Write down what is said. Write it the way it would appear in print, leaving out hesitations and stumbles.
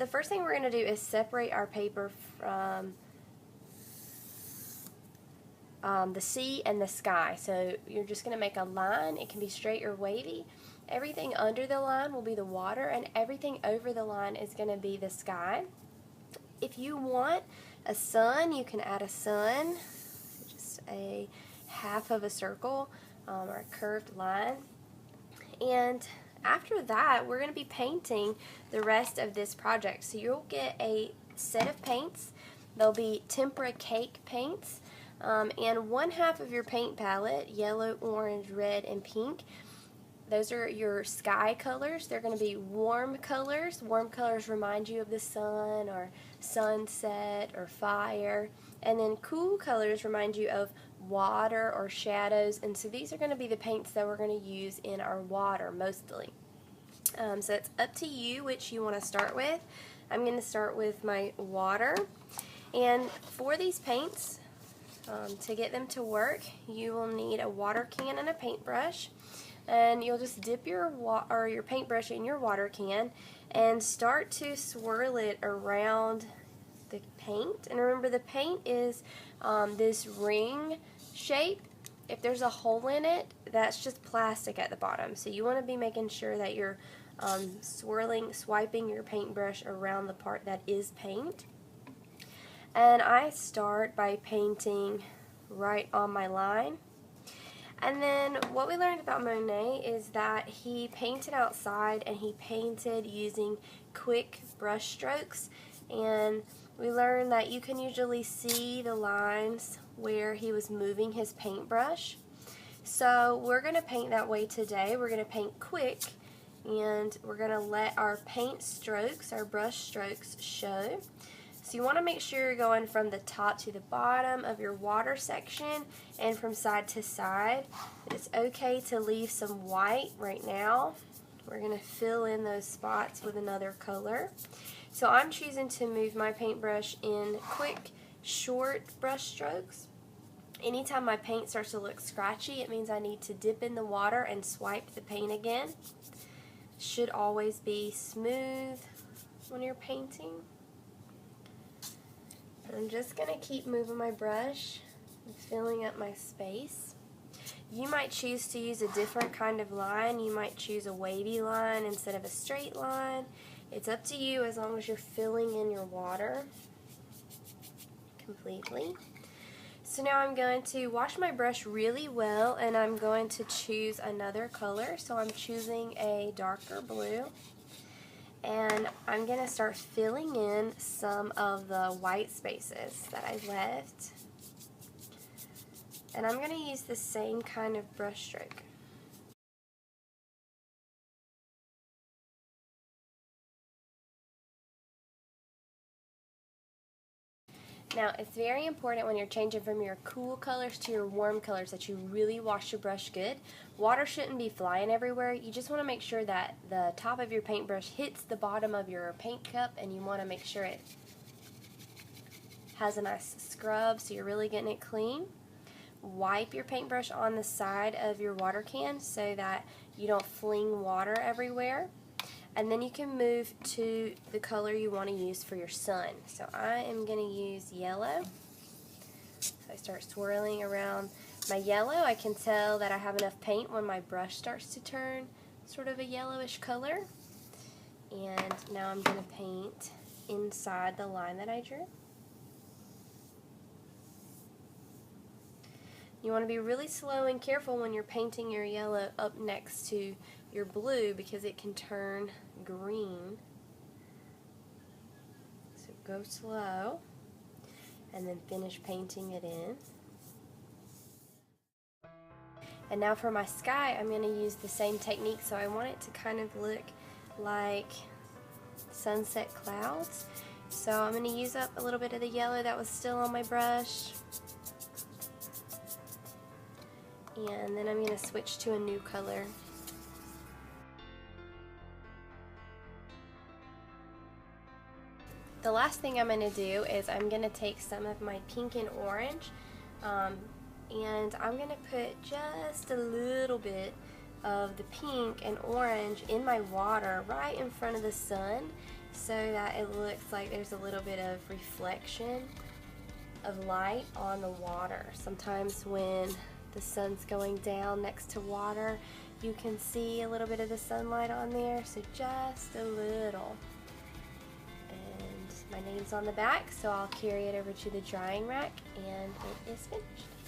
the first thing we're going to do is separate our paper from the sea and the sky. So you're just going to make a line. It can be straight or wavy. Everything under the line will be the water, and everything over the line is going to be the sky. If you want a sun, you can add a sun, just a half of a circle or a curved line. And after that, we're going to be painting the rest of this project. So you'll get a set of paints. They'll be tempera cake paints. And one half of your paint palette, yellow, orange, red, and pink, those are your sky colors. They're going to be warm colors. Warm colors remind you of the sun or sunset or fire. And then cool colors remind you of water or shadows. And so these are going to be the paints that we're going to use in our water mostly. So it's up to you which you want to start with. I'm going to start with my water. And for these paints, to get them to work, you will need a water can and a paintbrush. And you'll just dip your paintbrush in your water can and start to swirl it around the paint. And remember, the paint is this ring shape. If there's a hole in it, that's just plastic at the bottom. So you want to be making sure that you're swiping your paintbrush around the part that is paint. And I start by painting right on my line. And then what we learned about Monet is that he painted outside and he painted using quick brush strokes. And we learned that you can usually see the lines where he was moving his paintbrush. So we're going to paint that way today. We're going to paint quick, and we're going to let our paint strokes, our brush strokes, show. So you want to make sure you're going from the top to the bottom of your water section and from side to side. It's okay to leave some white right now. We're going to fill in those spots with another color. So I'm choosing to move my paintbrush in quick, short brush strokes. Anytime my paint starts to look scratchy, it means I need to dip in the water and swipe the paint again. Should always be smooth when you're painting. I'm just going to keep moving my brush and filling up my space. You might choose to use a different kind of line. You might choose a wavy line instead of a straight line. It's up to you as long as you're filling in your water completely. So now I'm going to wash my brush really well, and I'm going to choose another color. So I'm choosing a darker blue. And I'm going to start filling in some of the white spaces that I left. And I'm going to use the same kind of brush stroke. Now, it's very important when you're changing from your cool colors to your warm colors that you really wash your brush good. Water shouldn't be flying everywhere. You just want to make sure that the top of your paintbrush hits the bottom of your paint cup, and you want to make sure it has a nice scrub so you're really getting it clean. Wipe your paintbrush on the side of your water can so that you don't fling water everywhere. And then you can move to the color you want to use for your sun. So I am going to use yellow. So I start swirling around my yellow. I can tell that I have enough paint when my brush starts to turn sort of a yellowish color. And now I'm going to paint inside the line that I drew. You want to be really slow and careful when you're painting your yellow up next to your blue because it can turn green. So go slow and then finish painting it in. And now for my sky, I'm going to use the same technique. So I want it to kind of look like sunset clouds. So I'm going to use up a little bit of the yellow that was still on my brush. And then I'm going to switch to a new color. The last thing I'm going to do is I'm going to take some of my pink and orange and I'm going to put just a little bit of the pink and orange in my water right in front of the sun, so that it looks like there's a little bit of reflection of light on the water. Sometimes when the sun's going down next to water, you can see a little bit of the sunlight on there, so just a little. And my name's on the back, so I'll carry it over to the drying rack, and it is finished.